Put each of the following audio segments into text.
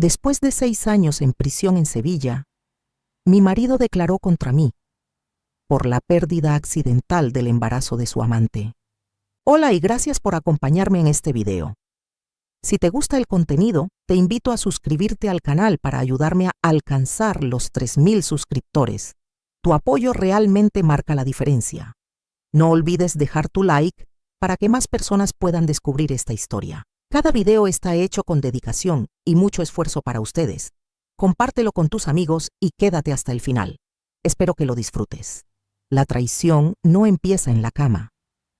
Después de 6 años en prisión en Sevilla, mi marido declaró contra mí por la pérdida accidental del embarazo de su amante. Hola y gracias por acompañarme en este video. Si te gusta el contenido, te invito a suscribirte al canal para ayudarme a alcanzar los 3000 suscriptores. Tu apoyo realmente marca la diferencia. No olvides dejar tu like para que más personas puedan descubrir esta historia. Cada video está hecho con dedicación y mucho esfuerzo para ustedes. Compártelo con tus amigos y quédate hasta el final. Espero que lo disfrutes. La traición no empieza en la cama.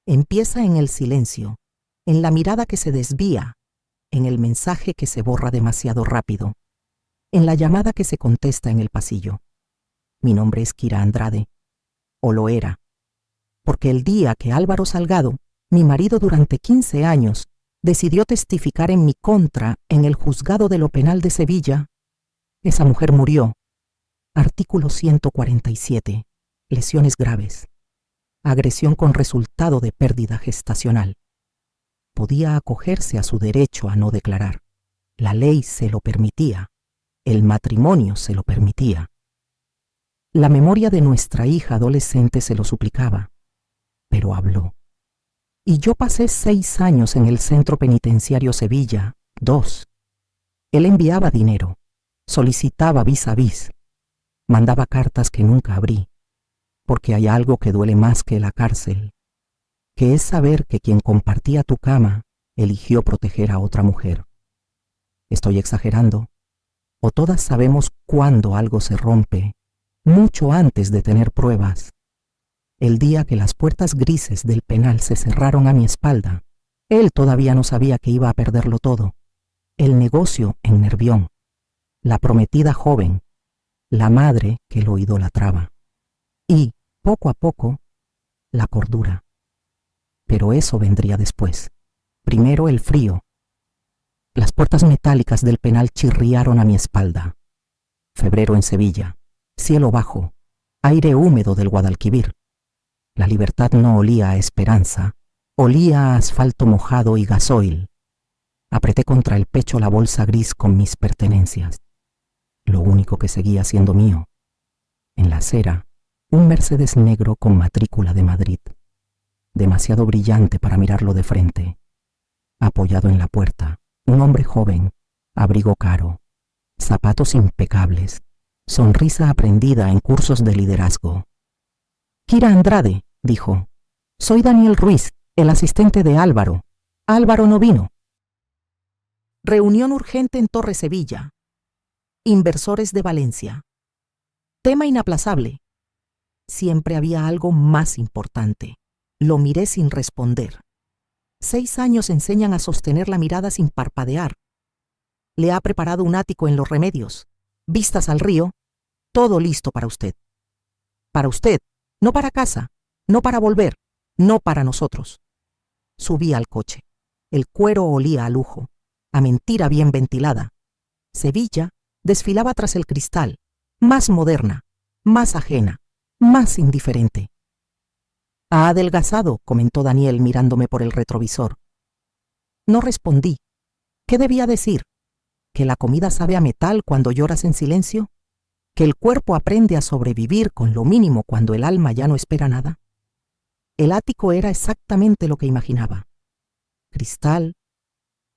Empieza en el silencio, en la mirada que se desvía, en el mensaje que se borra demasiado rápido, en la llamada que se contesta en el pasillo. Mi nombre es Kira Andrade, o lo era, porque el día que Álvaro Salgado, mi marido durante 15 años, decidió testificar en mi contra en el juzgado de lo penal de Sevilla, esa mujer murió. Artículo 147. Lesiones graves. Agresión con resultado de pérdida gestacional. Podía acogerse a su derecho a no declarar. La ley se lo permitía. El matrimonio se lo permitía. La memoria de nuestra hija adolescente se lo suplicaba. Pero habló. Y yo pasé 6 años en el Centro Penitenciario Sevilla, 2. Él enviaba dinero, solicitaba vis a vis, mandaba cartas que nunca abrí, porque hay algo que duele más que la cárcel, que es saber que quien compartía tu cama eligió proteger a otra mujer. ¿Estoy exagerando? ¿O todas sabemos cuándo algo se rompe, mucho antes de tener pruebas? El día que las puertas grises del penal se cerraron a mi espalda, él todavía no sabía que iba a perderlo todo. El negocio en Nervión, la prometida joven, la madre que lo idolatraba. Y, poco a poco, la cordura. Pero eso vendría después. Primero el frío. Las puertas metálicas del penal chirriaron a mi espalda. Febrero en Sevilla, cielo bajo, aire húmedo del Guadalquivir. La libertad no olía a esperanza, olía a asfalto mojado y gasoil. Apreté contra el pecho la bolsa gris con mis pertenencias. Lo único que seguía siendo mío. En la acera, un Mercedes negro con matrícula de Madrid. Demasiado brillante para mirarlo de frente. Apoyado en la puerta, un hombre joven, abrigo caro, zapatos impecables, sonrisa aprendida en cursos de liderazgo. Kira Andrade, dijo. Soy Daniel Ruiz, el asistente de Álvaro. Álvaro no vino. Reunión urgente en Torre Sevilla. Inversores de Valencia. Tema inaplazable. Siempre había algo más importante. Lo miré sin responder. 6 años enseñan a sostener la mirada sin parpadear. Le ha preparado un ático en Los Remedios. Vistas al río. Todo listo para usted. Para usted. No para casa, no para volver, no para nosotros. Subí al coche. El cuero olía a lujo, a mentira bien ventilada. Sevilla desfilaba tras el cristal, más moderna, más ajena, más indiferente. Ha adelgazado, comentó Daniel mirándome por el retrovisor. No respondí. ¿Qué debía decir? ¿Que la comida sabe a metal cuando lloras en silencio? ¿Que el cuerpo aprende a sobrevivir con lo mínimo cuando el alma ya no espera nada? El ático era exactamente lo que imaginaba. Cristal,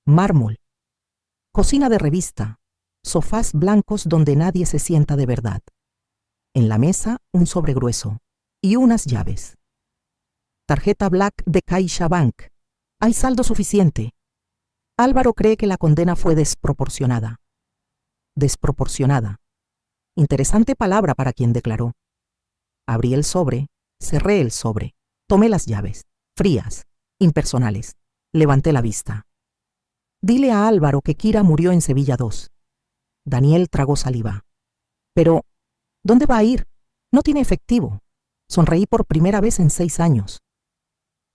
mármol, cocina de revista, sofás blancos donde nadie se sienta de verdad. En la mesa, un sobre grueso y unas llaves. Tarjeta Black de CaixaBank. Hay saldo suficiente. Álvaro cree que la condena fue desproporcionada. Desproporcionada. Interesante palabra para quien declaró. Abrí el sobre, cerré el sobre, tomé las llaves, frías, impersonales. Levanté la vista. Dile a Álvaro que Kira murió en Sevilla 2. Daniel tragó saliva. Pero, ¿dónde va a ir? No tiene efectivo. Sonreí por primera vez en 6 años.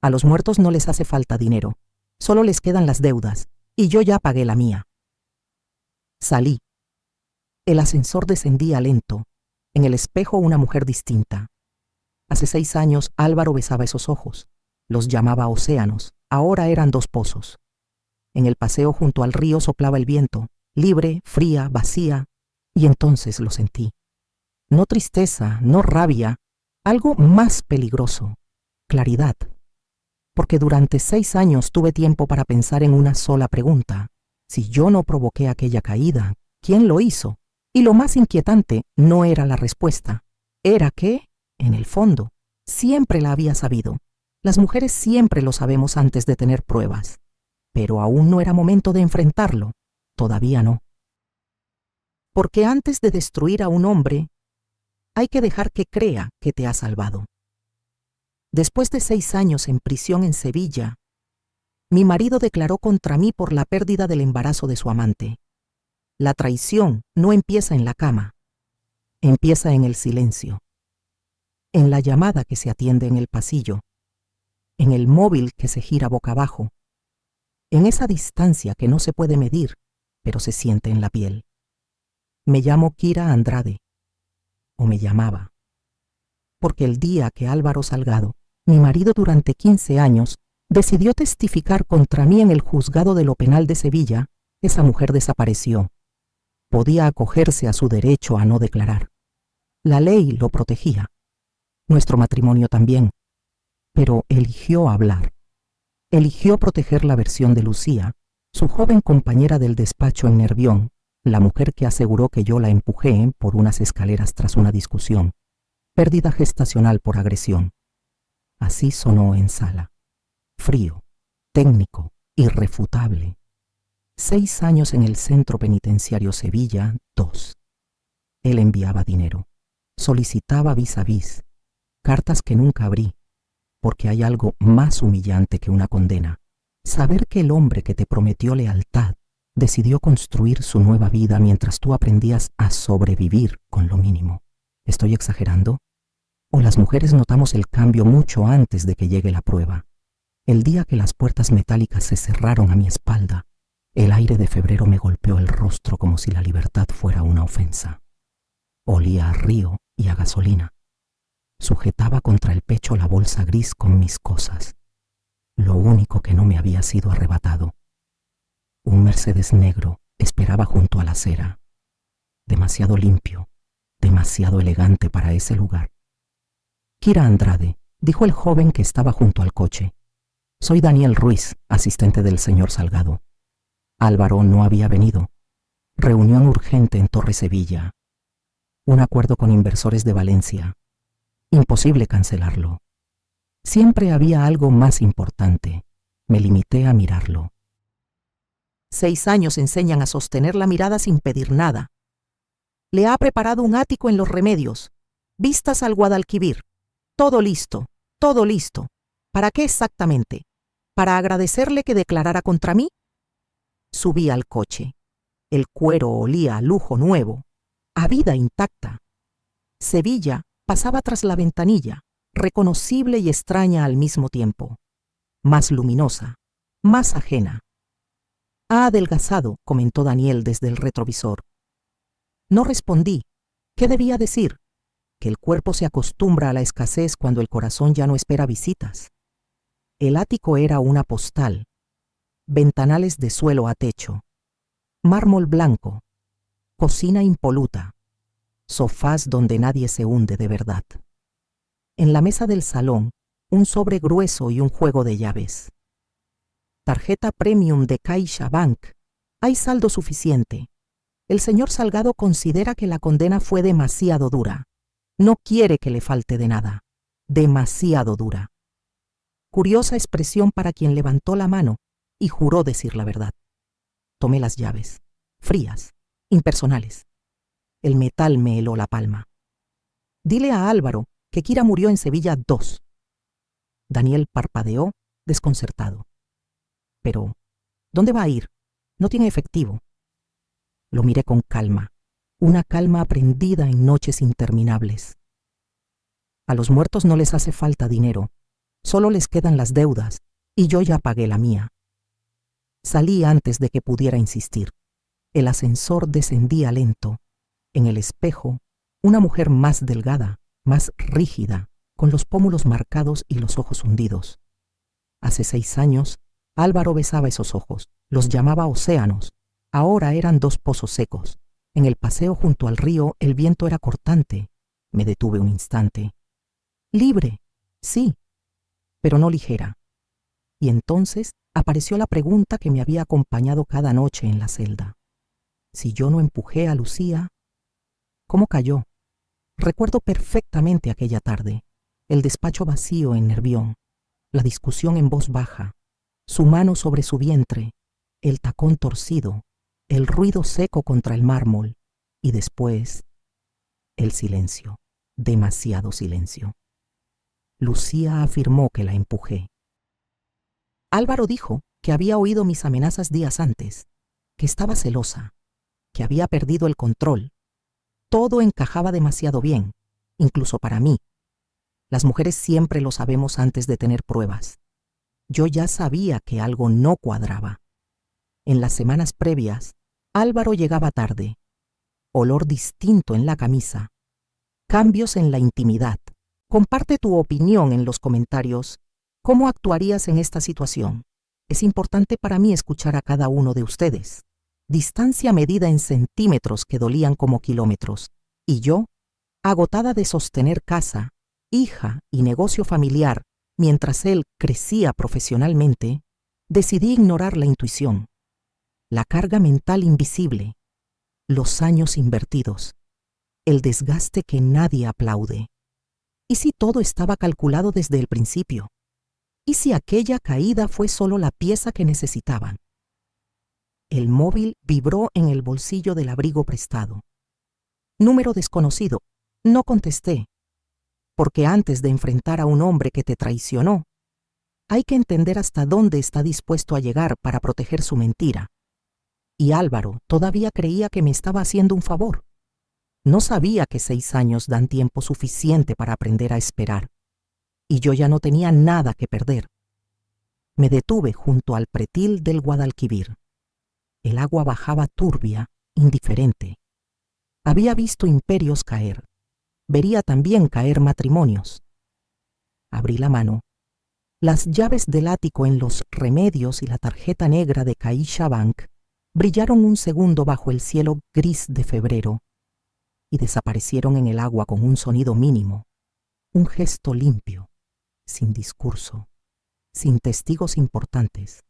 A los muertos no les hace falta dinero. Solo les quedan las deudas, y yo ya pagué la mía. Salí. El ascensor descendía lento. En el espejo una mujer distinta. Hace 6 años Álvaro besaba esos ojos. Los llamaba océanos. Ahora eran 2 pozos. En el paseo junto al río soplaba el viento. libre, fría, vacía, y entonces lo sentí. No tristeza, no rabia, algo más peligroso, claridad. Porque durante 6 años tuve tiempo para pensar en una sola pregunta. Si yo no provoqué aquella caída, ¿quién lo hizo? Y lo más inquietante no era la respuesta. Era que, en el fondo, siempre la había sabido. Las mujeres siempre lo sabemos antes de tener pruebas. Pero aún no era momento de enfrentarlo. Todavía no. Porque antes de destruir a un hombre, hay que dejar que crea que te ha salvado. Después de 6 años en prisión en Sevilla, mi marido declaró contra mí por la pérdida del embarazo de su amante. La traición no empieza en la cama, empieza en el silencio, en la llamada que se atiende en el pasillo, en el móvil que se gira boca abajo, en esa distancia que no se puede medir, pero se siente en la piel. Me llamo Kira Andrade, o me llamaba, porque el día que Álvaro Salgado, mi marido durante 15 años, decidió testificar contra mí en el juzgado de lo penal de Sevilla, esa mujer desapareció. Podía acogerse a su derecho a no declarar. La ley lo protegía. Nuestro matrimonio también. Pero eligió hablar. Eligió proteger la versión de Lucía, su joven compañera del despacho en Nervión, la mujer que aseguró que yo la empujé por unas escaleras tras una discusión. Pérdida gestacional por agresión. Así sonó en sala. Frío, técnico, irrefutable. 6 años en el Centro Penitenciario Sevilla, 2. Él enviaba dinero. Solicitaba vis a vis. Cartas que nunca abrí. Porque hay algo más humillante que una condena. Saber que el hombre que te prometió lealtad decidió construir su nueva vida mientras tú aprendías a sobrevivir con lo mínimo. ¿Estoy exagerando? ¿O las mujeres notamos el cambio mucho antes de que llegue la prueba? El día que las puertas metálicas se cerraron a mi espalda, el aire de febrero me golpeó el rostro como si la libertad fuera una ofensa. Olía a río y a gasolina. Sujetaba contra el pecho la bolsa gris con mis cosas. Lo único que no me había sido arrebatado. Un Mercedes negro esperaba junto a la acera. Demasiado limpio, demasiado elegante para ese lugar. Kira Andrade, dijo el joven que estaba junto al coche. Soy Daniel Ruiz, asistente del señor Salgado. Álvaro no había venido. Reunión urgente en Torre Sevilla. Un acuerdo con inversores de Valencia. Imposible cancelarlo. Siempre había algo más importante. Me limité a mirarlo. 6 años enseñan a sostener la mirada sin pedir nada. Le ha preparado un ático en Los Remedios. Vistas al Guadalquivir. Todo listo, todo listo. ¿Para qué exactamente? ¿Para agradecerle que declarara contra mí? Subí al coche. El cuero olía a lujo nuevo, a vida intacta. Sevilla pasaba tras la ventanilla, reconocible y extraña al mismo tiempo. Más luminosa, más ajena. Ha adelgazado, comentó Daniel desde el retrovisor. No respondí. ¿Qué debía decir? Que el cuerpo se acostumbra a la escasez cuando el corazón ya no espera visitas. El ático era una postal. Ventanales de suelo a techo. Mármol blanco. Cocina impoluta. Sofás donde nadie se hunde de verdad. En la mesa del salón, un sobre grueso y un juego de llaves. Tarjeta premium de CaixaBank. Hay saldo suficiente. El señor Salgado considera que la condena fue demasiado dura. No quiere que le falte de nada. Demasiado dura. Curiosa expresión para quien levantó la mano y juró decir la verdad. Tomé las llaves, frías, impersonales. El metal me heló la palma. Dile a Álvaro que Kira murió en Sevilla 2. Daniel parpadeó, desconcertado. Pero, ¿dónde va a ir? No tiene efectivo. Lo miré con calma. Una calma aprendida en noches interminables. A los muertos no les hace falta dinero, solo les quedan las deudas, y yo ya pagué la mía. Salí antes de que pudiera insistir. El ascensor descendía lento. En el espejo, una mujer más delgada, más rígida, con los pómulos marcados y los ojos hundidos. Hace 6 años, Álvaro besaba esos ojos, los llamaba océanos, Ahora eran 2 pozos secos. En el paseo junto al río el viento era cortante. Me detuve un instante. Libre, sí, pero no ligera. Y entonces apareció la pregunta que me había acompañado cada noche en la celda. Si yo no empujé a Lucía, ¿cómo cayó? Recuerdo perfectamente aquella tarde, el despacho vacío en Nervión, la discusión en voz baja, su mano sobre su vientre, el tacón torcido, el ruido seco contra el mármol y después el silencio, demasiado silencio. Lucía afirmó que la empujé. Álvaro dijo que había oído mis amenazas días antes, que estaba celosa, que había perdido el control. Todo encajaba demasiado bien, incluso para mí. Las mujeres siempre lo sabemos antes de tener pruebas. Yo ya sabía que algo no cuadraba. En las semanas previas, Álvaro llegaba tarde. Olor distinto en la camisa. Cambios en la intimidad. Comparte tu opinión en los comentarios. ¿Cómo actuarías en esta situación? Es importante para mí escuchar a cada uno de ustedes. Distancia medida en centímetros que dolían como kilómetros. Y yo, agotada de sostener casa, hija y negocio familiar, mientras él crecía profesionalmente, decidí ignorar la intuición, la carga mental invisible, los años invertidos, el desgaste que nadie aplaude. ¿Y si todo estaba calculado desde el principio? ¿Y si aquella caída fue solo la pieza que necesitaban? El móvil vibró en el bolsillo del abrigo prestado. Número desconocido. No contesté, porque antes de enfrentar a un hombre que te traicionó, hay que entender hasta dónde está dispuesto a llegar para proteger su mentira. Y Álvaro todavía creía que me estaba haciendo un favor. No sabía que 6 años dan tiempo suficiente para aprender a esperar. Y yo ya no tenía nada que perder. Me detuve junto al pretil del Guadalquivir. El agua bajaba turbia, indiferente. Había visto imperios caer. Vería también caer matrimonios. Abrí la mano. Las llaves del ático en los remedios y la tarjeta negra de Caixa Bank brillaron un segundo bajo el cielo gris de febrero y desaparecieron en el agua con un sonido mínimo, un gesto limpio, sin discurso, sin testigos importantes.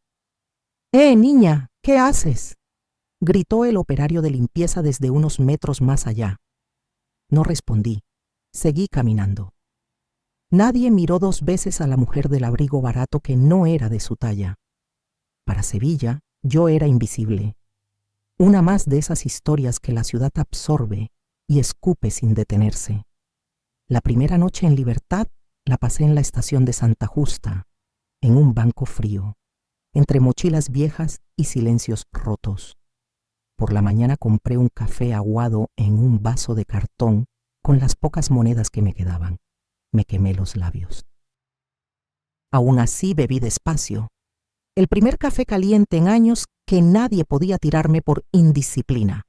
Niña! ¿Qué haces?, gritó el operario de limpieza desde unos metros más allá. No respondí. Seguí caminando. Nadie miró 2 veces a la mujer del abrigo barato que no era de su talla. Para Sevilla, yo era invisible. Una más de esas historias que la ciudad absorbe y escupe sin detenerse. La primera noche en libertad la pasé en la estación de Santa Justa, en un banco frío, entre mochilas viejas y silencios rotos. Por la mañana compré un café aguado en un vaso de cartón con las pocas monedas que me quedaban. Me quemé los labios. Aún así bebí despacio. El primer café caliente en años que nadie podía tirarme por indisciplina.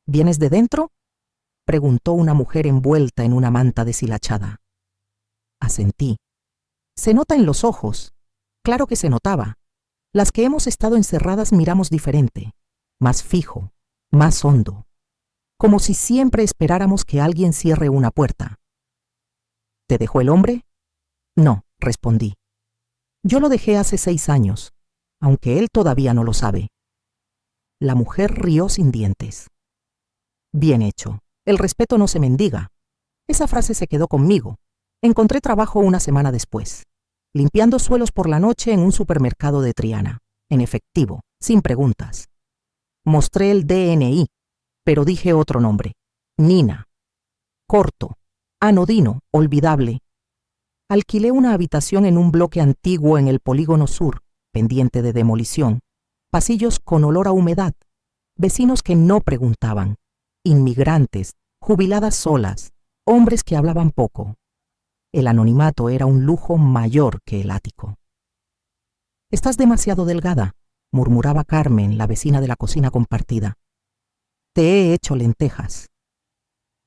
¿Vienes de dentro?, preguntó una mujer envuelta en una manta deshilachada. Asentí. Se nota en los ojos. Claro que se notaba. Las que hemos estado encerradas miramos diferente, más fijo, más hondo, como si siempre esperáramos que alguien cierre una puerta. ¿Te dejó el hombre? No, respondí. Yo lo dejé hace 6 años, aunque él todavía no lo sabe. La mujer rió sin dientes. Bien hecho. El respeto no se mendiga. Esa frase se quedó conmigo. Encontré trabajo una semana después, limpiando suelos por la noche en un supermercado de Triana, en efectivo, sin preguntas. Mostré el DNI, pero dije otro nombre. Nina. Corto, anodino, olvidable. Alquilé una habitación en un bloque antiguo en el Polígono Sur, pendiente de demolición. Pasillos con olor a humedad. Vecinos que no preguntaban. Inmigrantes, jubiladas solas, hombres que hablaban poco. El anonimato era un lujo mayor que el ático. «Estás demasiado delgada», murmuraba Carmen, la vecina de la cocina compartida. «Te he hecho lentejas».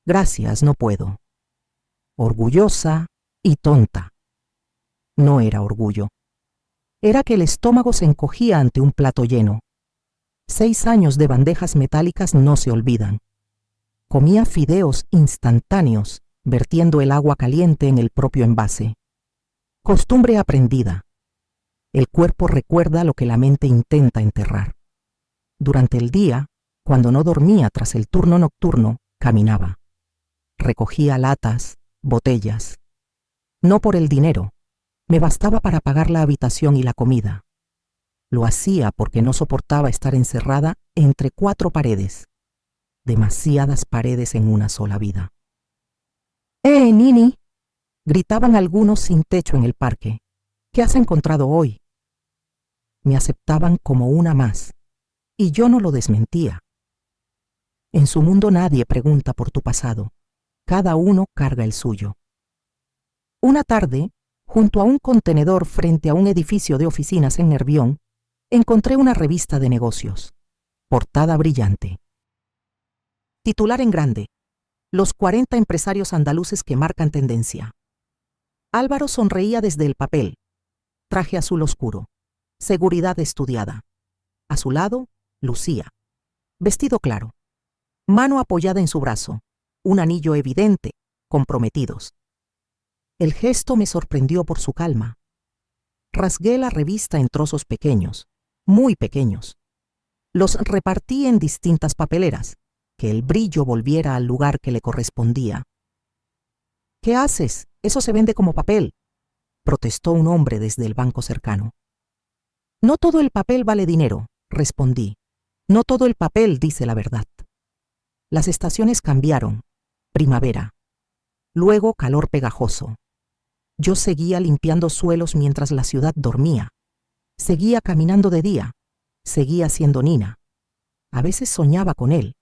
«Gracias, no puedo». Orgullosa y tonta. No era orgullo. Era que el estómago se encogía ante un plato lleno. 6 años de bandejas metálicas no se olvidan. Comía fideos instantáneos, vertiendo el agua caliente en el propio envase. Costumbre aprendida. El cuerpo recuerda lo que la mente intenta enterrar. Durante el día, cuando no dormía tras el turno nocturno, caminaba. Recogía latas, botellas. No por el dinero, me bastaba para pagar la habitación y la comida. Lo hacía porque no soportaba estar encerrada entre 4 paredes. Demasiadas paredes en una sola vida. Nini! Gritaban algunos sin techo en el parque. ¿Qué has encontrado hoy? Me aceptaban como una más, y yo no lo desmentía. En su mundo nadie pregunta por tu pasado. Cada uno carga el suyo. Una tarde, junto a un contenedor frente a un edificio de oficinas en Nervión, encontré una revista de negocios. Portada brillante. Titular en grande: Los 40 empresarios andaluces que marcan tendencia. Álvaro sonreía desde el papel. Traje azul oscuro. Seguridad estudiada. A su lado, Lucía. Vestido claro. Mano apoyada en su brazo. Un anillo evidente. Comprometidos. El gesto me sorprendió por su calma. Rasgué la revista en trozos pequeños, muy pequeños. Los repartí en distintas papeleras, que el brillo volviera al lugar que le correspondía. ¿Qué haces? Eso se vende como papel, protestó un hombre desde el banco cercano. No todo el papel vale dinero, respondí. No todo el papel dice la verdad. Las estaciones cambiaron. Primavera. Luego calor pegajoso. Yo seguía limpiando suelos mientras la ciudad dormía. Seguía caminando de día. Seguía siendo Nina. A veces soñaba con él,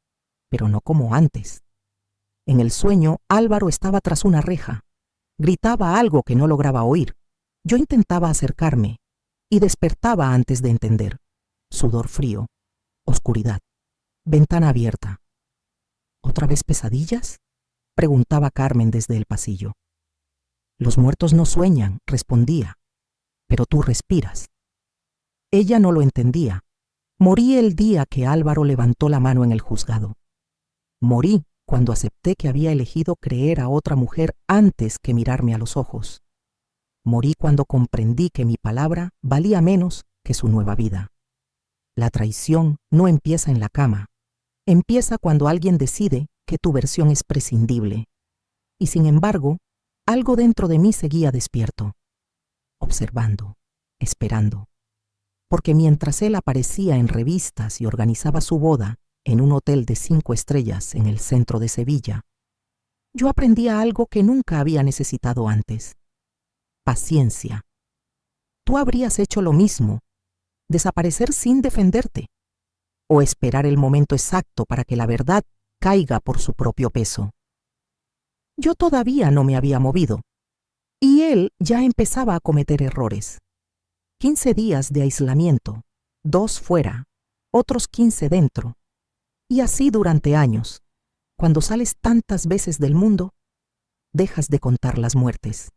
pero no como antes. En el sueño, Álvaro estaba tras una reja. Gritaba algo que no lograba oír. Yo intentaba acercarme y despertaba antes de entender. Sudor frío, oscuridad, ventana abierta. ¿Otra vez pesadillas?, preguntaba Carmen desde el pasillo. Los muertos no sueñan, respondía, pero tú respiras. Ella no lo entendía. Morí el día que Álvaro levantó la mano en el juzgado. Morí cuando acepté que había elegido creer a otra mujer antes que mirarme a los ojos. Morí cuando comprendí que mi palabra valía menos que su nueva vida. La traición no empieza en la cama. Empieza cuando alguien decide que tu versión es prescindible. Y sin embargo, algo dentro de mí seguía despierto, observando, esperando. Porque mientras él aparecía en revistas y organizaba su boda en un hotel de 5 estrellas en el centro de Sevilla, yo aprendía algo que nunca había necesitado antes. Paciencia. Tú habrías hecho lo mismo, desaparecer sin defenderte, o esperar el momento exacto para que la verdad caiga por su propio peso. Yo todavía no me había movido, y él ya empezaba a cometer errores. 15 días de aislamiento, 2 fuera, otros 15 dentro, y así durante años. Cuando sales tantas veces del mundo, dejas de contar las muertes.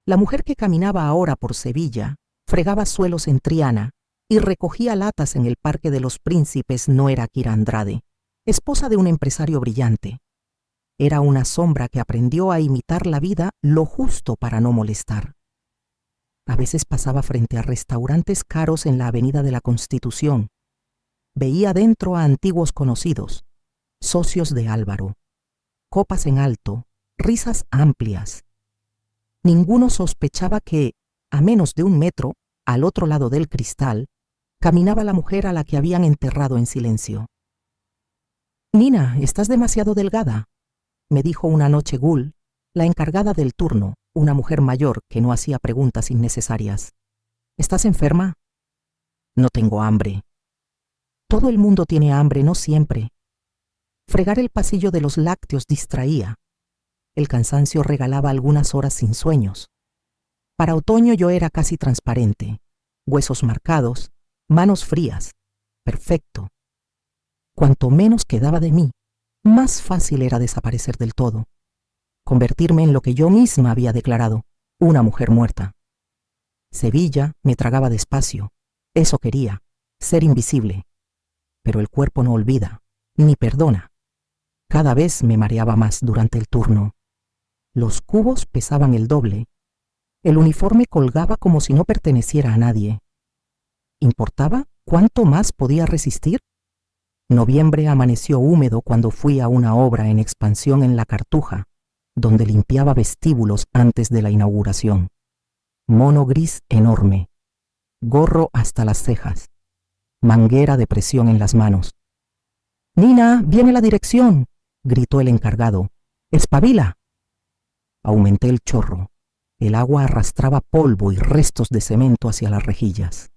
La mujer que caminaba ahora por Sevilla, fregaba suelos en Triana y recogía latas en el Parque de los Príncipes no era Kira Andrade, esposa de un empresario brillante. Era una sombra que aprendió a imitar la vida lo justo para no molestar. A veces pasaba frente a restaurantes caros en la Avenida de la Constitución. Veía dentro a antiguos conocidos, socios de Álvaro. Copas en alto, risas amplias. Ninguno sospechaba que, a menos de 1 metro, al otro lado del cristal, caminaba la mujer a la que habían enterrado en silencio. «Nina, estás demasiado delgada», me dijo una noche Gul, la encargada del turno, una mujer mayor que no hacía preguntas innecesarias. «¿Estás enferma?» «No tengo hambre». Todo el mundo tiene hambre, no siempre. Fregar el pasillo de los lácteos distraía. El cansancio regalaba algunas horas sin sueños. Para otoño yo era casi transparente, huesos marcados, manos frías, perfecto. Cuanto menos quedaba de mí, más fácil era desaparecer del todo, convertirme en lo que yo misma había declarado, una mujer muerta. Sevilla me tragaba despacio, eso quería, ser invisible. pero el cuerpo no olvida, ni perdona. Cada vez me mareaba más durante el turno. Los cubos pesaban el doble. El uniforme colgaba como si no perteneciera a nadie. ¿Importaba cuánto más podía resistir? Noviembre amaneció húmedo cuando fui a una obra en expansión en La Cartuja, donde limpiaba vestíbulos antes de la inauguración. Mono gris enorme, gorro hasta las cejas, manguera de presión en las manos. «Nina, viene la dirección», gritó el encargado. «¡Espabila!». Aumenté el chorro. El agua arrastraba polvo y restos de cemento hacia las rejillas.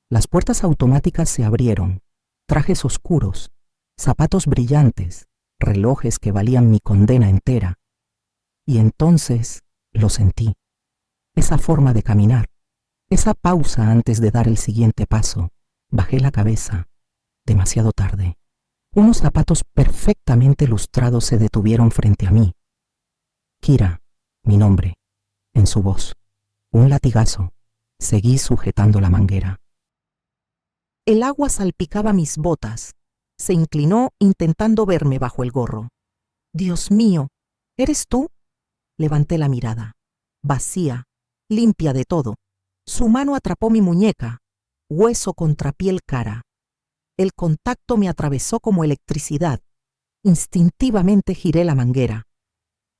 Las puertas automáticas se abrieron. Trajes oscuros, zapatos brillantes, relojes que valían mi condena entera. Y entonces lo sentí. Esa forma de caminar, esa pausa antes de dar el siguiente paso. Bajé la cabeza. Demasiado tarde. Unos zapatos perfectamente lustrados se detuvieron frente a mí. Kira, mi nombre, en su voz. Un latigazo. Seguí sujetando la manguera. El agua salpicaba mis botas. Se inclinó intentando verme bajo el gorro. «Dios mío, ¿eres tú?». Levanté la mirada. Vacía, limpia de todo. Su mano atrapó mi muñeca, hueso contra piel cara. El contacto me atravesó como electricidad. Instintivamente giré la manguera.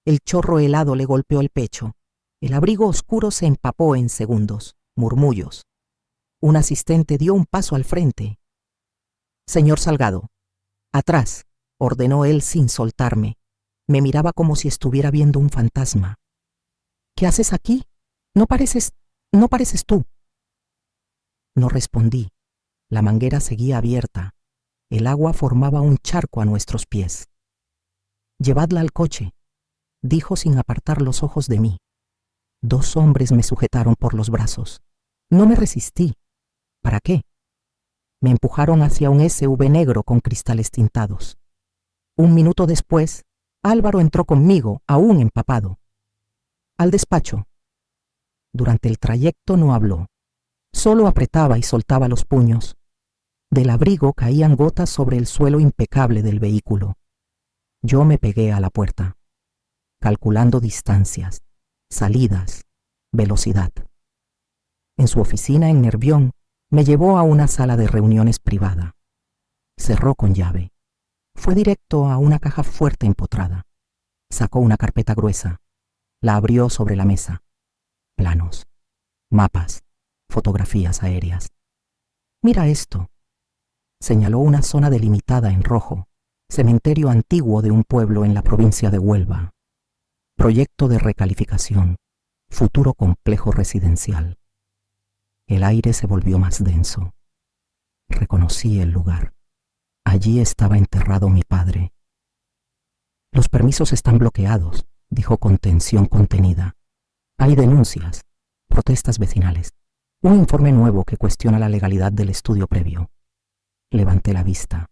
El chorro helado le golpeó el pecho. El abrigo oscuro se empapó en segundos. Murmullos. Un asistente dio un paso al frente. «Señor Salgado». «Atrás», ordenó él sin soltarme. Me miraba como si estuviera viendo un fantasma. «¿Qué haces aquí? No pareces tú». No respondí. La manguera seguía abierta. El agua formaba un charco a nuestros pies. «Llevadla al coche», dijo sin apartar los ojos de mí. 2 hombres me sujetaron por los brazos. No me resistí. ¿Para qué? Me empujaron hacia un SUV negro con cristales tintados. 1 minuto después, Álvaro entró conmigo, aún empapado. «Al despacho». Durante el trayecto no habló. Solo apretaba y soltaba los puños. Del abrigo caían gotas sobre el suelo impecable del vehículo. Yo me pegué a la puerta, calculando distancias, salidas, velocidad. En su oficina en Nervión, me llevó a una sala de reuniones privada. Cerró con llave. Fue directo a una caja fuerte empotrada. Sacó una carpeta gruesa. La abrió sobre la mesa. Planos, mapas, fotografías aéreas. «Mira esto». Señaló una zona delimitada en rojo, cementerio antiguo de un pueblo en la provincia de Huelva. Proyecto de recalificación, futuro complejo residencial. El aire se volvió más denso. Reconocí el lugar. Allí estaba enterrado mi padre. «Los permisos están bloqueados», dijo con tensión contenida. «Hay denuncias, protestas vecinales, un informe nuevo que cuestiona la legalidad del estudio previo». Levanté la vista.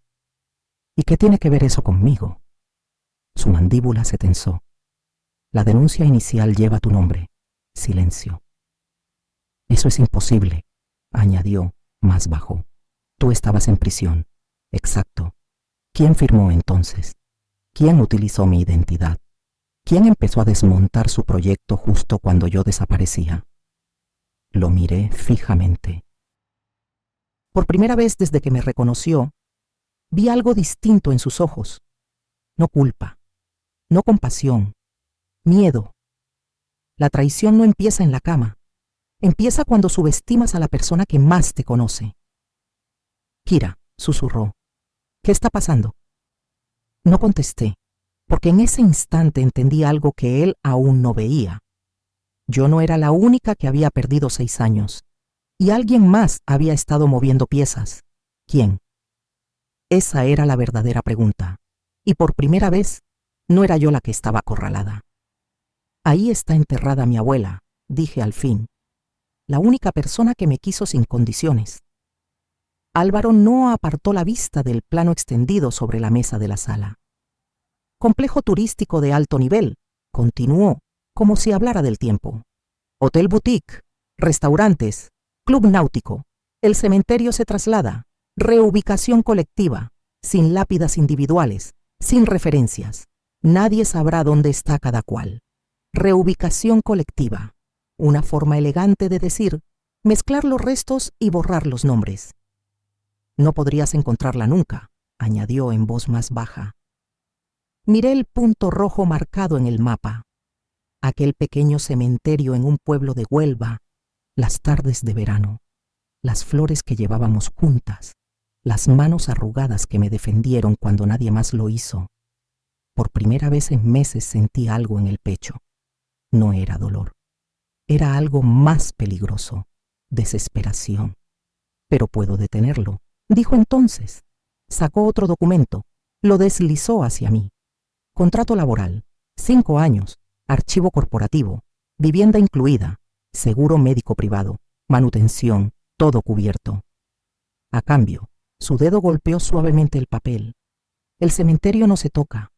«¿Y qué tiene que ver eso conmigo?». Su mandíbula se tensó. «La denuncia inicial lleva tu nombre». Silencio. «Eso es imposible», añadió, más bajo. «Tú estabas en prisión». «Exacto. ¿Quién firmó entonces? ¿Quién utilizó mi identidad? ¿Quién empezó a desmontar su proyecto justo cuando yo desaparecía?». Lo miré fijamente. Por primera vez desde que me reconoció, vi algo distinto en sus ojos. No culpa, no compasión, miedo. La traición no empieza en la cama. Empieza cuando subestimas a la persona que más te conoce. «Kira», susurró, «¿qué está pasando?». No contesté, porque en ese instante entendí algo que él aún no veía. Yo no era la única que había perdido 6 años, y alguien más había estado moviendo piezas. ¿Quién? Esa era la verdadera pregunta, y por primera vez no era yo la que estaba acorralada. «Ahí está enterrada mi abuela», dije al fin, «la única persona que me quiso sin condiciones». Álvaro no apartó la vista del plano extendido sobre la mesa de la sala. «Complejo turístico de alto nivel», continuó, como si hablara del tiempo. «Hotel boutique, restaurantes, club náutico. El cementerio se traslada. Reubicación colectiva, sin lápidas individuales, sin referencias. Nadie sabrá dónde está cada cual. Reubicación colectiva, una forma elegante de decir, mezclar los restos y borrar los nombres. No podrías encontrarla nunca, añadió en voz más baja. Miré el punto rojo marcado en el mapa. Aquel pequeño cementerio en un pueblo de Huelva, las tardes de verano, las flores que llevábamos juntas, las manos arrugadas que me defendieron cuando nadie más lo hizo. Por primera vez en meses sentí algo en el pecho. No era dolor. Era algo más peligroso, desesperación. Pero puedo detenerlo, dijo entonces. Sacó otro documento, lo deslizó hacia mí. Contrato laboral, 5 años, archivo corporativo, vivienda incluida, seguro médico privado, manutención, todo cubierto. A cambio, su dedo golpeó suavemente el papel. El cementerio no se toca.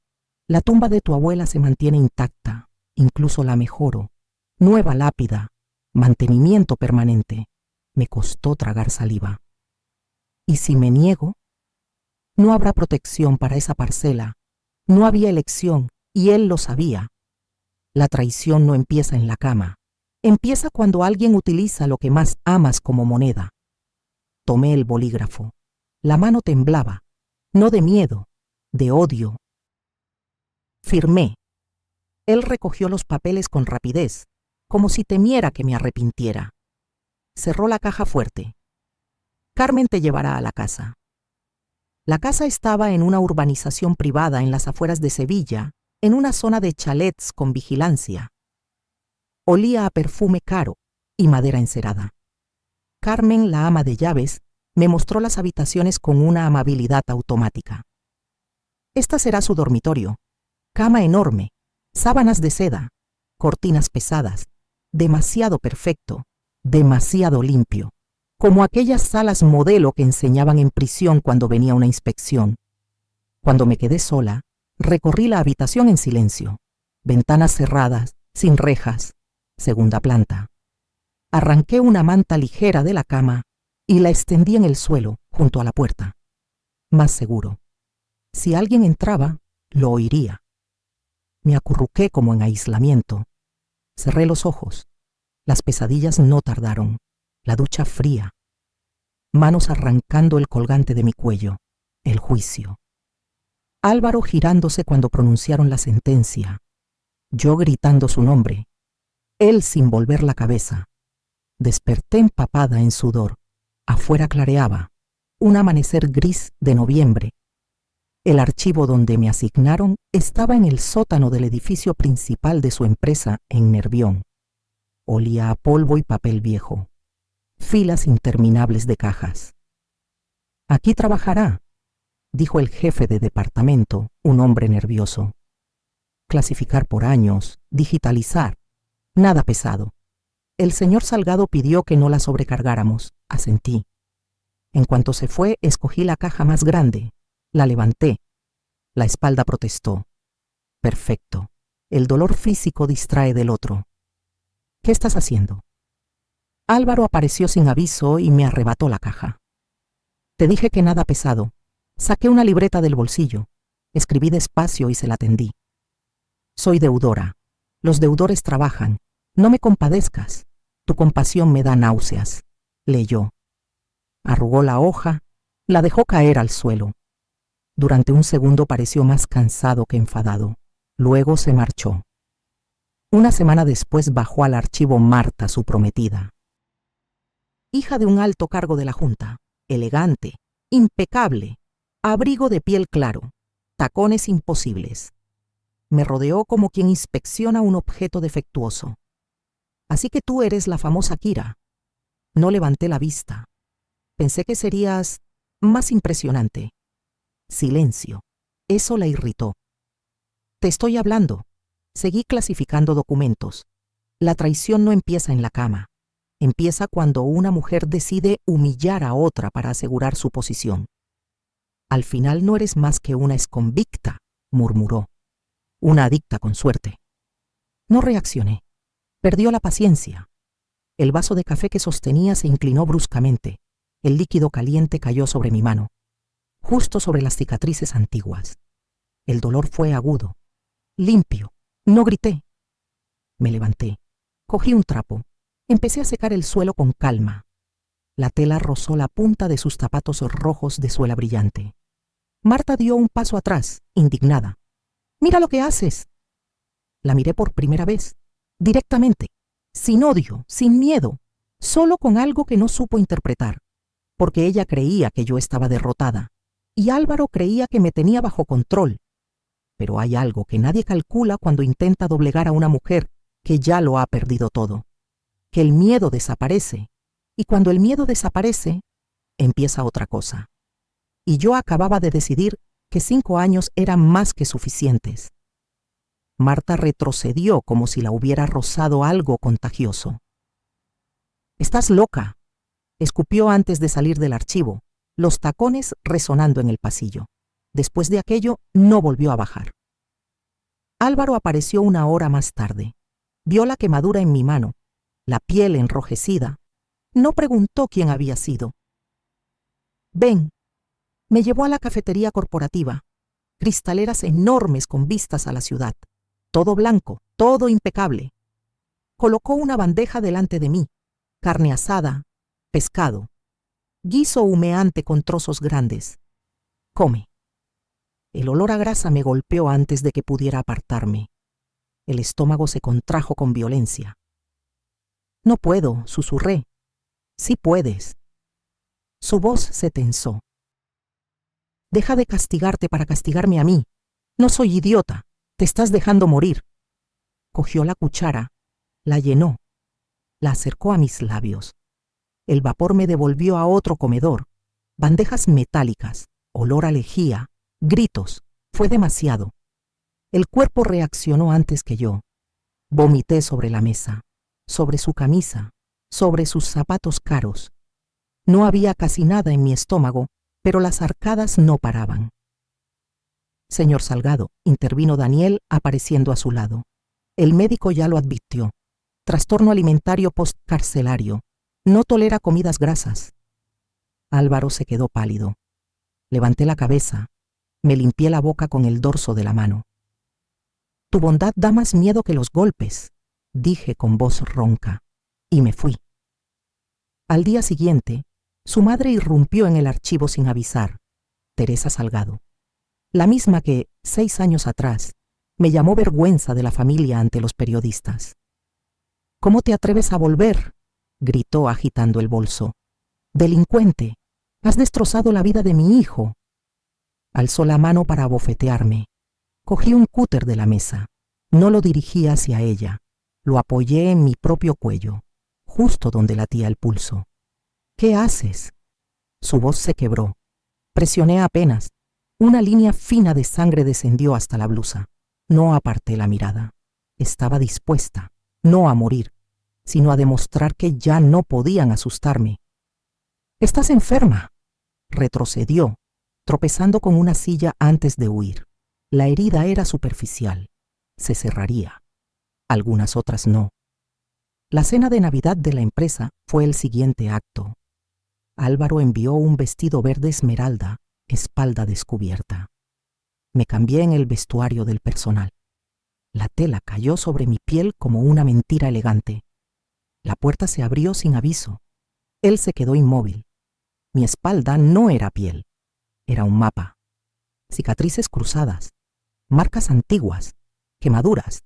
La tumba de tu abuela se mantiene intacta, incluso la mejoro. Nueva lápida, mantenimiento permanente. Me costó tragar saliva. ¿Y si me niego? No habrá protección para esa parcela. No había elección, y él lo sabía. La traición no empieza en la cama. Empieza cuando alguien utiliza lo que más amas como moneda. Tomé el bolígrafo. La mano temblaba, no de miedo, de odio. Firmé. Él recogió los papeles con rapidez, como si temiera que me arrepintiera. Cerró la caja fuerte. Carmen te llevará a la casa. La casa estaba en una urbanización privada en las afueras de Sevilla, en una zona de chalets con vigilancia. Olía a perfume caro y madera encerada. Carmen, la ama de llaves, me mostró las habitaciones con una amabilidad automática. Esta será su dormitorio. Cama enorme, sábanas de seda, cortinas pesadas, demasiado perfecto, demasiado limpio, como aquellas salas modelo que enseñaban en prisión cuando venía una inspección. Cuando me quedé sola, recorrí la habitación en silencio, ventanas cerradas, sin rejas, segunda planta. Arranqué una manta ligera de la cama y la extendí en el suelo, junto a la puerta. Más seguro. Si alguien entraba, lo oiría. Me acurruqué como en aislamiento. Cerré los ojos. Las pesadillas no tardaron. La ducha fría. Manos arrancando el colgante de mi cuello. El juicio. Álvaro girándose cuando pronunciaron la sentencia. Yo gritando su nombre. Él sin volver la cabeza. Desperté empapada en sudor. Afuera clareaba. Un amanecer gris de noviembre. El archivo donde me asignaron estaba en el sótano del edificio principal de su empresa en Nervión. Olía a polvo y papel viejo. Filas interminables de cajas. Aquí trabajará, dijo el jefe de departamento, un hombre nervioso. Clasificar por años, digitalizar, nada pesado. El señor Salgado pidió que no la sobrecargáramos, asentí. En cuanto se fue, escogí la caja más grande. La levanté. La espalda protestó. Perfecto. El dolor físico distrae del otro. ¿Qué estás haciendo? Álvaro apareció sin aviso y me arrebató la caja. Te dije que nada pesado. Saqué una libreta del bolsillo. Escribí despacio y se la tendí. Soy deudora. Los deudores trabajan. No me compadezcas. Tu compasión me da náuseas. Leyó. Arrugó la hoja, la dejó caer al suelo. Durante un segundo pareció más cansado que enfadado. Luego se marchó. Una semana después bajó al archivo Marta, su prometida. Hija de un alto cargo de la Junta, elegante, impecable, abrigo de piel claro, tacones imposibles. Me rodeó como quien inspecciona un objeto defectuoso. Así que tú eres la famosa Kira. No levanté la vista. Pensé que serías más impresionante. Silencio. Eso la irritó. Te estoy hablando. Seguí clasificando documentos. La traición no empieza en la cama. Empieza cuando una mujer decide humillar a otra para asegurar su posición. Al final no eres más que una exconvicta, murmuró. Una adicta con suerte. No reaccioné. Perdió la paciencia. El vaso de café que sostenía se inclinó bruscamente. El líquido caliente cayó sobre mi mano, justo sobre las cicatrices antiguas. El dolor fue agudo, limpio. No grité. Me levanté, cogí un trapo, empecé a secar el suelo con calma. La tela rozó la punta de sus zapatos rojos de suela brillante. Marta dio un paso atrás, indignada. «¡Mira lo que haces!». La miré por primera vez, directamente, sin odio, sin miedo, solo con algo que no supo interpretar, porque ella creía que yo estaba derrotada, y Álvaro creía que me tenía bajo control. Pero hay algo que nadie calcula cuando intenta doblegar a una mujer que ya lo ha perdido todo, que el miedo desaparece, y cuando el miedo desaparece, empieza otra cosa. Y yo acababa de decidir que 5 años eran más que suficientes. Marta retrocedió como si la hubiera rozado algo contagioso. «Estás loca», escupió antes de salir del archivo, los tacones resonando en el pasillo. Después de aquello, no volvió a bajar. Álvaro apareció 1 hora más tarde. Vio la quemadura en mi mano, la piel enrojecida. No preguntó quién había sido. «Ven». Me llevó a la cafetería corporativa, cristaleras enormes con vistas a la ciudad. Todo blanco, todo impecable. Colocó una bandeja delante de mí, carne asada, pescado, guiso humeante con trozos grandes. «Come». El olor a grasa me golpeó antes de que pudiera apartarme. El estómago se contrajo con violencia. «No puedo», susurré. «Sí puedes». Su voz se tensó. «Deja de castigarte para castigarme a mí. No soy idiota. Te estás dejando morir». Cogió la cuchara, la llenó, la acercó a mis labios. El vapor me devolvió a otro comedor. Bandejas metálicas, olor a lejía, gritos. Fue demasiado. El cuerpo reaccionó antes que yo. Vomité sobre la mesa, sobre su camisa, sobre sus zapatos caros. No había casi nada en mi estómago, pero las arcadas no paraban. «Señor Salgado», intervino Daniel apareciendo a su lado. «El médico ya lo advirtió. Trastorno alimentario postcarcelario. No tolera comidas grasas». Álvaro se quedó pálido. Levanté la cabeza. Me limpié la boca con el dorso de la mano. «Tu bondad da más miedo que los golpes», dije con voz ronca, y me fui. Al día siguiente, su madre irrumpió en el archivo sin avisar. Teresa Salgado, la misma que, 6 años atrás, me llamó vergüenza de la familia ante los periodistas. «¿Cómo te atreves a volver?», gritó agitando el bolso. «Delincuente, has destrozado la vida de mi hijo». Alzó la mano para abofetearme. Cogí un cúter de la mesa. No lo dirigí hacia ella. Lo apoyé en mi propio cuello, justo donde latía el pulso. «¿Qué haces?». Su voz se quebró. Presioné apenas. Una línea fina de sangre descendió hasta la blusa. No aparté la mirada. Estaba dispuesta, no a morir, sino a demostrar que ya no podían asustarme. «Estás enferma». Retrocedió, tropezando con una silla antes de huir. La herida era superficial. Se cerraría. Algunas otras no. La cena de Navidad de la empresa fue el siguiente acto. Álvaro envió un vestido verde esmeralda, espalda descubierta. Me cambié en el vestuario del personal. La tela cayó sobre mi piel como una mentira elegante. La puerta se abrió sin aviso. Él se quedó inmóvil. Mi espalda no era piel. Era un mapa. Cicatrices cruzadas, marcas antiguas, quemaduras,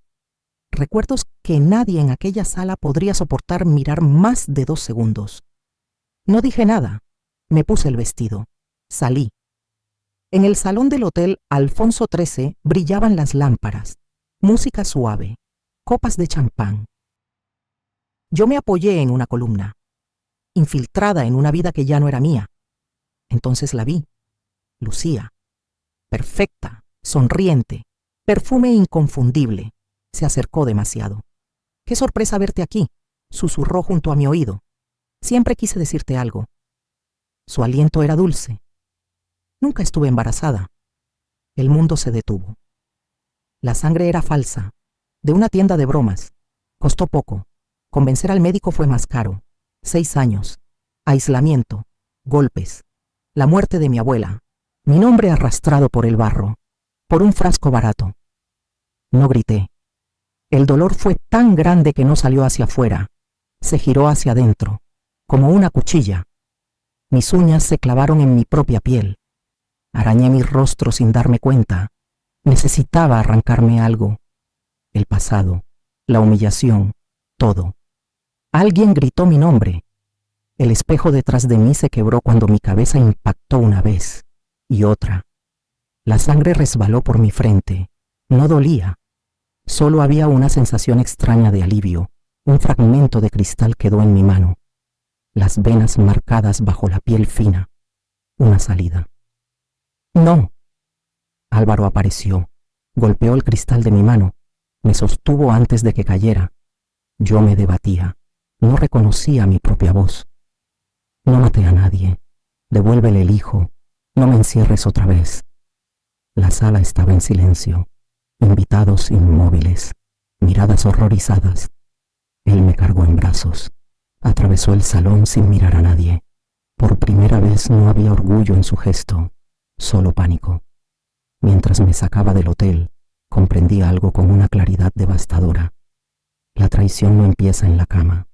recuerdos que nadie en aquella sala podría soportar mirar más de 2 segundos. No dije nada. Me puse el vestido. Salí. En el salón del hotel Alfonso XIII brillaban las lámparas, música suave, copas de champán. Yo me apoyé en una columna, infiltrada en una vida que ya no era mía. Entonces la vi. Lucía, perfecta, sonriente, perfume inconfundible. Se acercó demasiado. «Qué sorpresa verte aquí», susurró junto a mi oído. «Siempre quise decirte algo». Su aliento era dulce. Nunca estuve embarazada. El mundo se detuvo. La sangre era falsa, de una tienda de bromas. Costó poco. Convencer al médico fue más caro. 6 años. Aislamiento. golpes, la muerte de mi abuela, mi nombre arrastrado por el barro, por un frasco barato. No grité. El dolor fue tan grande que no salió hacia afuera, se giró hacia adentro, como una cuchilla. Mis uñas se clavaron en mi propia piel. Arañé mi rostro sin darme cuenta. Necesitaba arrancarme algo. El pasado, la humillación, todo. Alguien gritó mi nombre. El espejo detrás de mí se quebró cuando mi cabeza impactó una vez y otra. La sangre resbaló por mi frente. No dolía. Solo había una sensación extraña de alivio. Un fragmento de cristal quedó en mi mano. Las venas marcadas bajo la piel fina. Una salida. No. Álvaro apareció. Golpeó el cristal de mi mano. Me sostuvo antes de que cayera. Yo me debatía. No reconocía mi propia voz. No maté a nadie. Devuélvele el hijo. No me encierres otra vez. La sala estaba en silencio. Invitados inmóviles. Miradas horrorizadas. Él me cargó en brazos. Atravesó el salón sin mirar a nadie. Por primera vez no había orgullo en su gesto, solo pánico. Mientras me sacaba del hotel, comprendí algo con una claridad devastadora. La traición no empieza en la cama.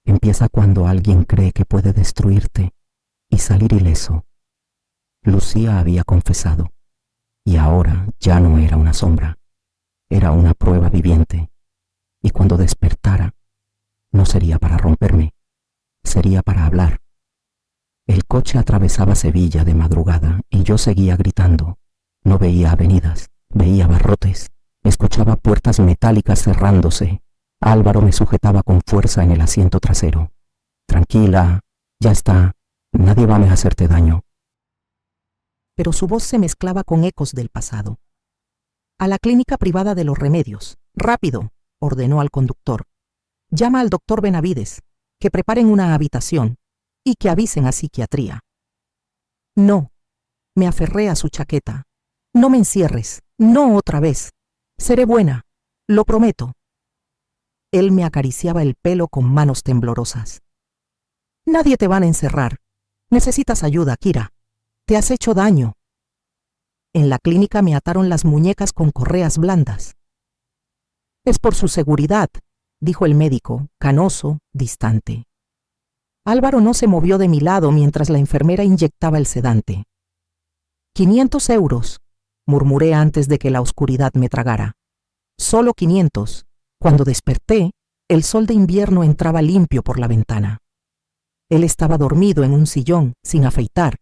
Empieza cuando alguien cree que puede destruirte y salir ileso. Lucía había confesado, y ahora ya no era una sombra, era una prueba viviente, y cuando despertara, no sería para romperme, sería para hablar. El coche atravesaba Sevilla de madrugada y yo seguía gritando. No veía avenidas, veía barrotes, escuchaba puertas metálicas cerrándose. Álvaro me sujetaba con fuerza en el asiento trasero. Tranquila, ya está, nadie va a hacerte daño. Pero su voz se mezclaba con ecos del pasado. A la clínica privada de los remedios. Rápido, ordenó al conductor. Llama al doctor Benavides, que preparen una habitación y que avisen a psiquiatría. No, me aferré a su chaqueta. No me encierres, no otra vez. Seré buena, lo prometo. Él me acariciaba el pelo con manos temblorosas. Nadie te van a encerrar. Necesitas ayuda, Kira. Te has hecho daño. En la clínica me ataron las muñecas con correas blandas. Es por su seguridad, dijo el médico, canoso, distante. Álvaro no se movió de mi lado mientras la enfermera inyectaba el sedante. 500 euros, murmuré antes de que la oscuridad me tragara. Solo 500. Cuando desperté, el sol de invierno entraba limpio por la ventana. Él estaba dormido en un sillón, sin afeitar,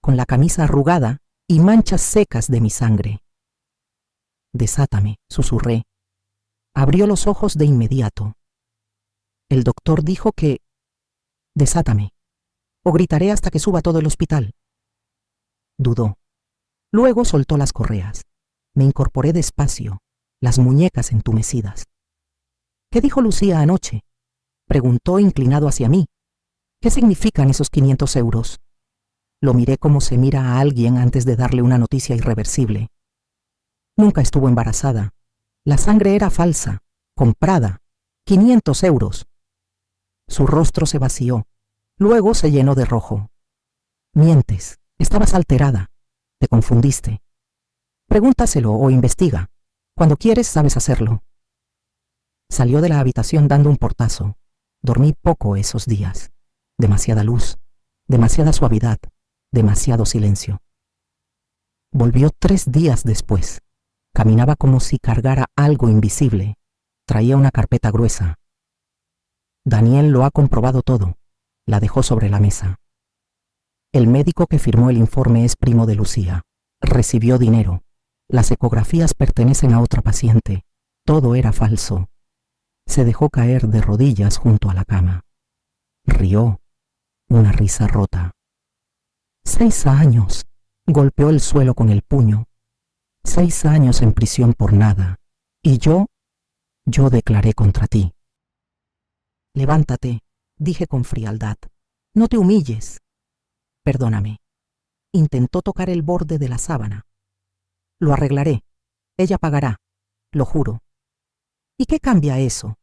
con la camisa arrugada y manchas secas de mi sangre. Desátame, susurré. Abrió los ojos de inmediato. El doctor dijo que... Desátame, o gritaré hasta que suba todo el hospital. Dudó. Luego soltó las correas. Me incorporé despacio, las muñecas entumecidas. ¿Qué dijo Lucía anoche? Preguntó inclinado hacia mí. ¿Qué significan esos 500 euros? Lo miré como se mira a alguien antes de darle una noticia irreversible. Nunca estuvo embarazada. La sangre era falsa, comprada. 500 euros. Su rostro se vació. Luego se llenó de rojo. Mientes. Estabas alterada. Te confundiste. Pregúntaselo o investiga. Cuando quieres sabes hacerlo. Salió de la habitación dando un portazo. Dormí poco esos días. Demasiada luz, demasiada suavidad, demasiado silencio. Volvió 3 días después. Caminaba como si cargara algo invisible. Traía una carpeta gruesa. Daniel lo ha comprobado todo. La dejó sobre la mesa. El médico que firmó el informe es primo de Lucía. Recibió dinero. Las ecografías pertenecen a otra paciente. Todo era falso. Se dejó caer de rodillas junto a la cama. Rió, una risa rota. 6 años. Golpeó el suelo con el puño. 6 años en prisión por nada. Y yo declaré contra ti. Levántate, dije con frialdad. No te humilles. Perdóname. Intentó tocar el borde de la sábana. Lo arreglaré. Ella pagará. Lo juro. ¿Y qué cambia eso?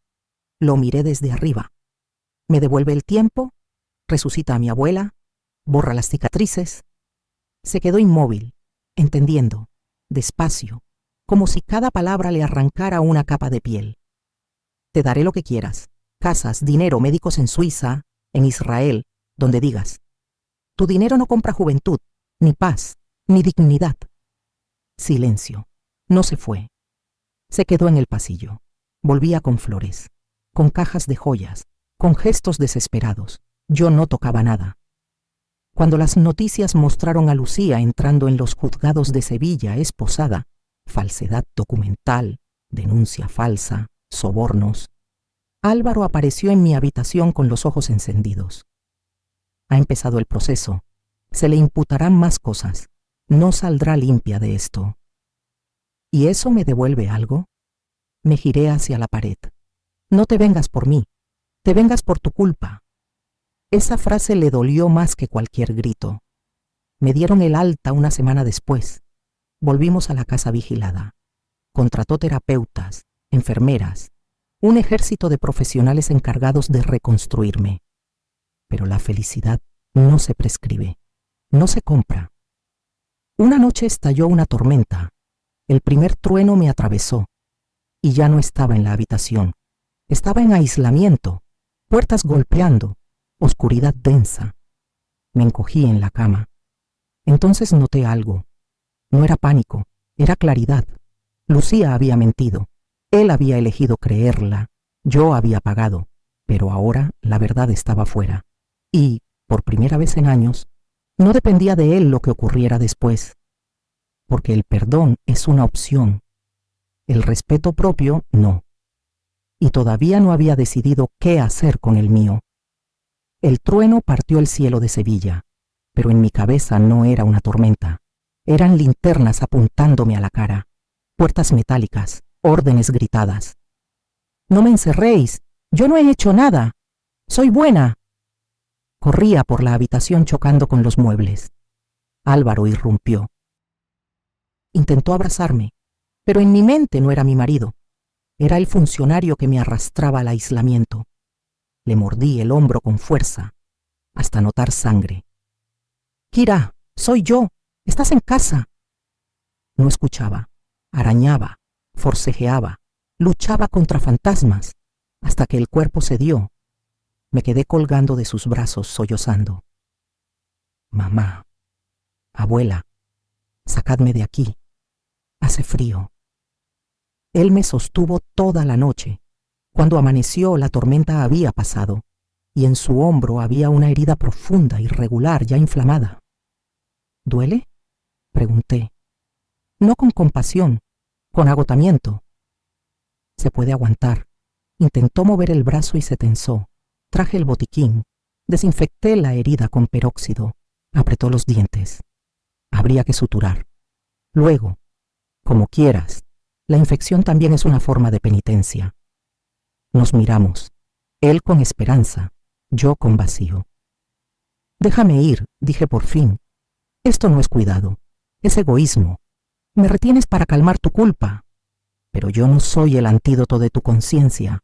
Lo miré desde arriba. ¿Me devuelve el tiempo? ¿Resucita a mi abuela? borra las cicatrices. Se quedó inmóvil, entendiendo, despacio, como si cada palabra le arrancara una capa de piel. Te daré lo que quieras, casas, dinero, médicos en Suiza, en Israel, donde digas. Tu dinero no compra juventud, ni paz, ni dignidad. Silencio. No se fue. Se quedó en el pasillo. Volvía con flores, con cajas de joyas, con gestos desesperados. Yo no tocaba nada. Cuando las noticias mostraron a Lucía entrando en los juzgados de Sevilla esposada, falsedad documental, denuncia falsa, sobornos, Álvaro apareció en mi habitación con los ojos encendidos. Ha empezado el proceso. Se le imputarán más cosas. No saldrá limpia de esto. ¿Y eso me devuelve algo? Me giré hacia la pared. No te vengas por mí. Te vengas por tu culpa. Esa frase le dolió más que cualquier grito. Me dieron el alta una semana después. Volvimos a la casa vigilada. Contrató terapeutas, enfermeras, un ejército de profesionales encargados de reconstruirme. Pero la felicidad no se prescribe, no se compra. Una noche estalló una tormenta. El primer trueno me atravesó. Y ya no estaba en la habitación. Estaba en aislamiento, puertas golpeando, oscuridad densa. Me encogí en la cama. Entonces noté algo. No era pánico, era claridad. Lucía había mentido. Él había elegido creerla. Yo había pagado. Pero ahora la verdad estaba fuera. Y, por primera vez en años, no dependía de él lo que ocurriera después. Porque el perdón es una opción. El respeto propio, no. Y todavía no había decidido qué hacer con el mío. El trueno partió el cielo de Sevilla, pero en mi cabeza no era una tormenta. Eran linternas apuntándome a la cara, puertas metálicas, órdenes gritadas. No me encerréis, yo no he hecho nada. Soy buena. Corría por la habitación chocando con los muebles. Álvaro irrumpió. Intentó abrazarme, pero en mi mente no era mi marido. Era el funcionario que me arrastraba al aislamiento. Le mordí el hombro con fuerza, hasta notar sangre. Kira, soy yo. Estás en casa. No escuchaba. Arañaba, forcejeaba, luchaba contra fantasmas, hasta que el cuerpo cedió. Me quedé colgando de sus brazos, sollozando. Mamá, abuela, sacadme de aquí. Hace frío. Él me sostuvo toda la noche. Cuando amaneció, la tormenta había pasado, y en su hombro había una herida profunda, irregular, ya inflamada. ¿Duele?, pregunté. No con compasión, con agotamiento. Se puede aguantar. Intentó mover el brazo y se tensó. Traje el botiquín. Desinfecté la herida con peróxido. Apretó los dientes. Habría que suturar. Luego, como quieras. La infección también es una forma de penitencia. Nos miramos. Él con esperanza, yo con vacío. Déjame ir, dije por fin. Esto no es cuidado, es egoísmo. Me retienes para calmar tu culpa. Pero yo no soy el antídoto de tu conciencia.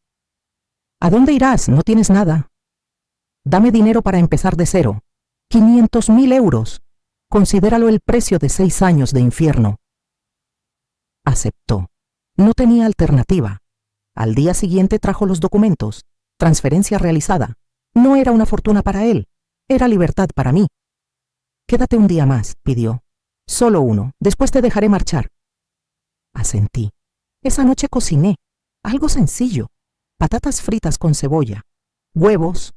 ¿A dónde irás? No tienes nada. Dame dinero para empezar de cero. 500.000 euros. Considéralo el precio de 6 años de infierno. Aceptó. No tenía alternativa. Al día siguiente trajo los documentos. Transferencia realizada. No era una fortuna para él. Era libertad para mí. Quédate un día más, pidió. Solo uno. Después te dejaré marchar. Asentí. Esa noche cociné. Algo sencillo. Patatas fritas con cebolla. Huevos.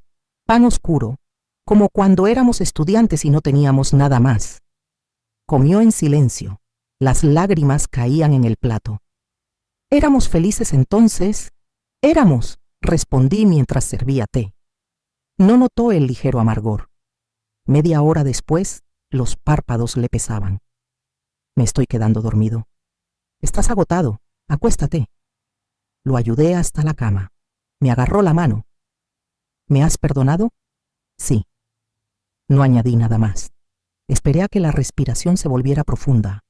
Pan oscuro. Como cuando éramos estudiantes y no teníamos nada más. Comió en silencio. Las lágrimas caían en el plato. ¿Éramos felices entonces? Éramos, respondí mientras servía té. No notó el ligero amargor. Media hora después, los párpados le pesaban. Me estoy quedando dormido. Estás agotado, acuéstate. Lo ayudé hasta la cama. Me agarró la mano. ¿Me has perdonado? Sí. No añadí nada más. Esperé a que la respiración se volviera profunda.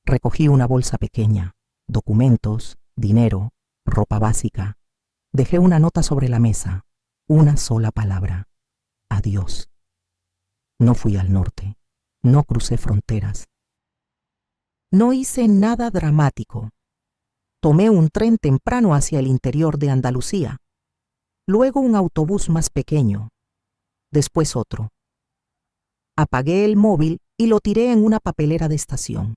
Recogí una bolsa pequeña, documentos, dinero, ropa básica. Dejé una nota sobre la mesa. Una sola palabra. Adiós. No fui al norte, no crucé fronteras. No hice nada dramático. Tomé un tren temprano hacia el interior de Andalucía, luego un autobús más pequeño, después otro. Apagué el móvil y lo tiré en una papelera de estación.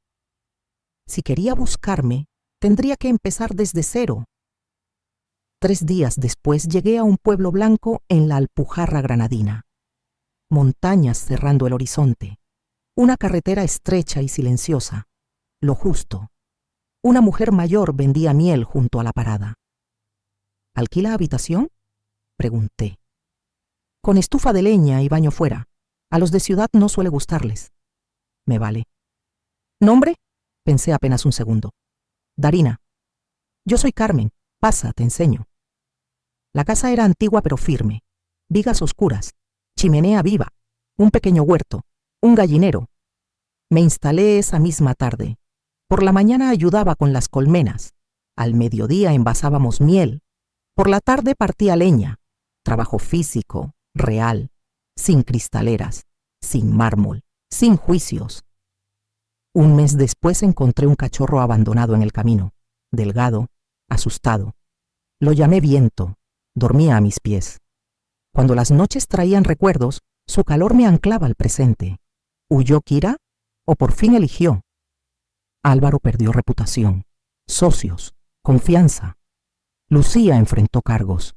Si quería buscarme, tendría que empezar desde cero. 3 días después llegué a un pueblo blanco en la Alpujarra granadina. Montañas cerrando el horizonte, una carretera estrecha y silenciosa, lo justo. Una mujer mayor vendía miel junto a la parada. ¿Alquila habitación?, pregunté. Con estufa de leña y baño fuera. A los de ciudad no suele gustarles. Me vale. ¿Nombre? Pensé apenas un segundo. Darina. Yo soy Carmen. Pasa, te enseño. La casa era antigua pero firme. Vigas oscuras, chimenea viva, un pequeño huerto, un gallinero. Me instalé esa misma tarde. Por la mañana ayudaba con las colmenas. Al mediodía envasábamos miel. Por la tarde partía leña. Trabajo físico, real, sin cristaleras, sin mármol, sin juicios. Un mes después encontré un cachorro abandonado en el camino, delgado, asustado. Lo llamé Viento, dormía a mis pies. Cuando las noches traían recuerdos, su calor me anclaba al presente. ¿Huyó Kira o por fin eligió? Álvaro perdió reputación, socios, confianza. Lucía enfrentó cargos,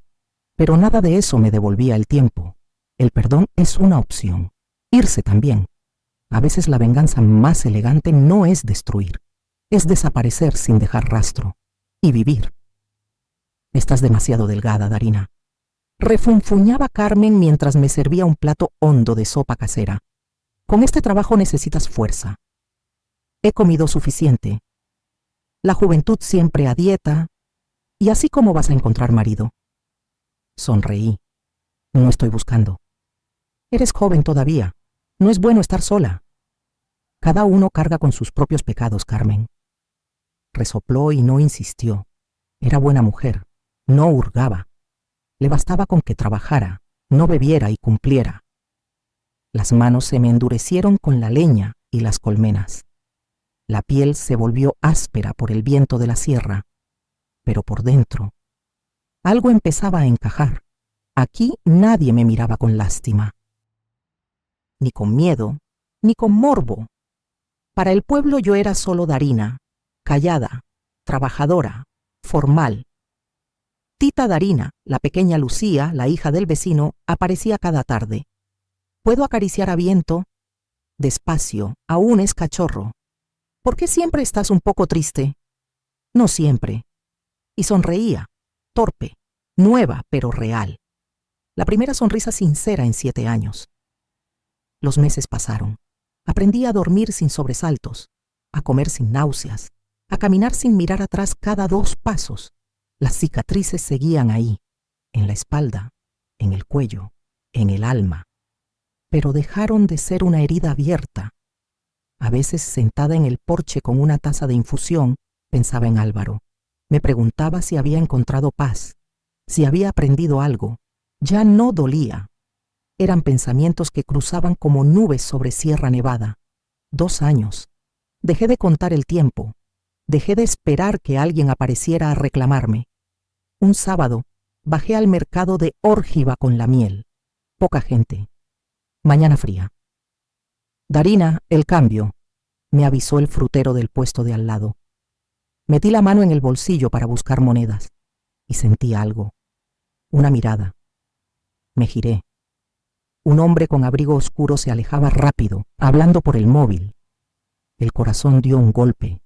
pero nada de eso me devolvía el tiempo. El perdón es una opción. Irse también. A veces la venganza más elegante no es destruir, es desaparecer sin dejar rastro y vivir. Estás demasiado delgada, Darina. Refunfuñaba Carmen mientras me servía un plato hondo de sopa casera. Con este trabajo necesitas fuerza. He comido suficiente. La juventud siempre a dieta. ¿Y así cómo vas a encontrar marido? Sonreí. No estoy buscando. Eres joven todavía. No es bueno estar sola. Cada uno carga con sus propios pecados, Carmen. Resopló y no insistió. Era buena mujer. No hurgaba. Le bastaba con que trabajara, no bebiera y cumpliera. Las manos se me endurecieron con la leña y las colmenas. La piel se volvió áspera por el viento de la sierra, pero por dentro algo empezaba a encajar. Aquí nadie me miraba con lástima, ni con miedo, ni con morbo. Para el pueblo yo era solo Darina, callada, trabajadora, formal. Tita Darina, la pequeña Lucía, la hija del vecino, aparecía cada tarde. ¿Puedo acariciar a Viento? Despacio, aún es cachorro. ¿Por qué siempre estás un poco triste? No siempre. Y sonreía, torpe, nueva pero real. La primera sonrisa sincera en 7 años. Los meses pasaron. Aprendí a dormir sin sobresaltos, a comer sin náuseas, a caminar sin mirar atrás cada 2 pasos. Las cicatrices seguían ahí, en la espalda, en el cuello, en el alma, pero dejaron de ser una herida abierta. A veces, sentada en el porche con una taza de infusión, pensaba en Álvaro. Me preguntaba si había encontrado paz, si había aprendido algo. Ya no dolía. Eran pensamientos que cruzaban como nubes sobre Sierra Nevada. 2 años. Dejé de contar el tiempo. Dejé de esperar que alguien apareciera a reclamarme. Un sábado, bajé al mercado de Órgiva con la miel. Poca gente. Mañana fría. Darina, el cambio, me avisó el frutero del puesto de al lado. Metí la mano en el bolsillo para buscar monedas y sentí algo. Una mirada. Me giré. Un hombre con abrigo oscuro se alejaba rápido, hablando por el móvil. El corazón dio un golpe,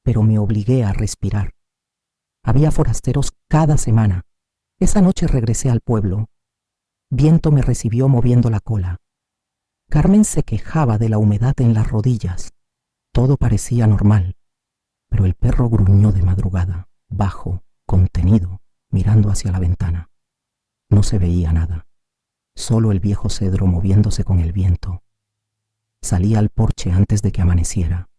pero me obligué a respirar. Había forasteros cada semana. Esa noche regresé al pueblo. Viento me recibió moviendo la cola. Carmen se quejaba de la humedad en las rodillas. Todo parecía normal, pero el perro gruñó de madrugada, bajo, contenido, mirando hacia la ventana. No se veía nada, solo el viejo cedro moviéndose con el viento. Salí al porche antes de que amaneciera.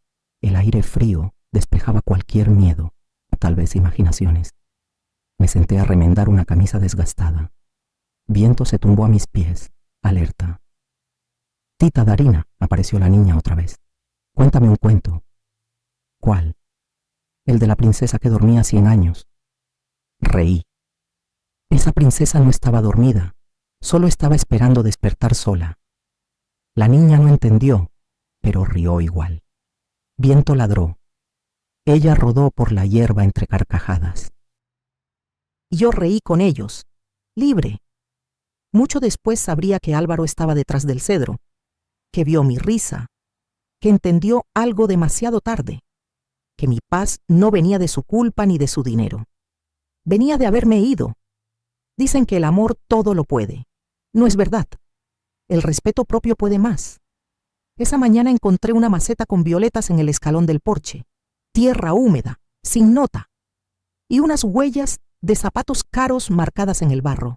El aire frío despejaba cualquier miedo, tal vez imaginaciones. Me senté a remendar una camisa desgastada. Viento se tumbó a mis pies, alerta. Tita Darina, apareció la niña otra vez. Cuéntame un cuento. ¿Cuál? El de la princesa que dormía 100 años. Reí. Esa princesa no estaba dormida, solo estaba esperando despertar sola. La niña no entendió, pero rió igual. Viento ladró. Ella rodó por la hierba entre carcajadas. Y yo reí con ellos, libre. Mucho después sabría que Álvaro estaba detrás del cedro, que vio mi risa, que entendió algo demasiado tarde, que mi paz no venía de su culpa ni de su dinero. Venía de haberme ido. Dicen que el amor todo lo puede. No es verdad. El respeto propio puede más. Esa mañana encontré una maceta con violetas en el escalón del porche, tierra húmeda, sin nota, y unas huellas de zapatos caros marcadas en el barro.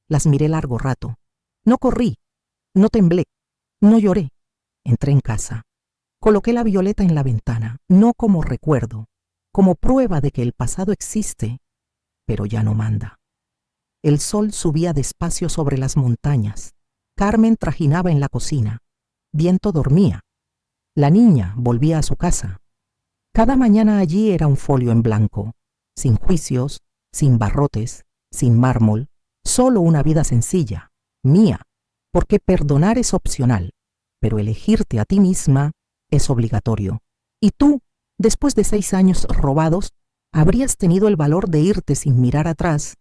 Las miré largo rato. No corrí, no temblé, no lloré. Entré en casa. Coloqué la violeta en la ventana, no como recuerdo, como prueba de que el pasado existe, pero ya no manda. El sol subía despacio sobre las montañas. Carmen trajinaba en la cocina. Viento dormía. La niña volvía a su casa. Cada mañana allí era un folio en blanco, sin juicios, sin barrotes, sin mármol, solo una vida sencilla, mía, porque perdonar es opcional, pero elegirte a ti misma es obligatorio. Y tú, después de 6 años robados, habrías tenido el valor de irte sin mirar atrás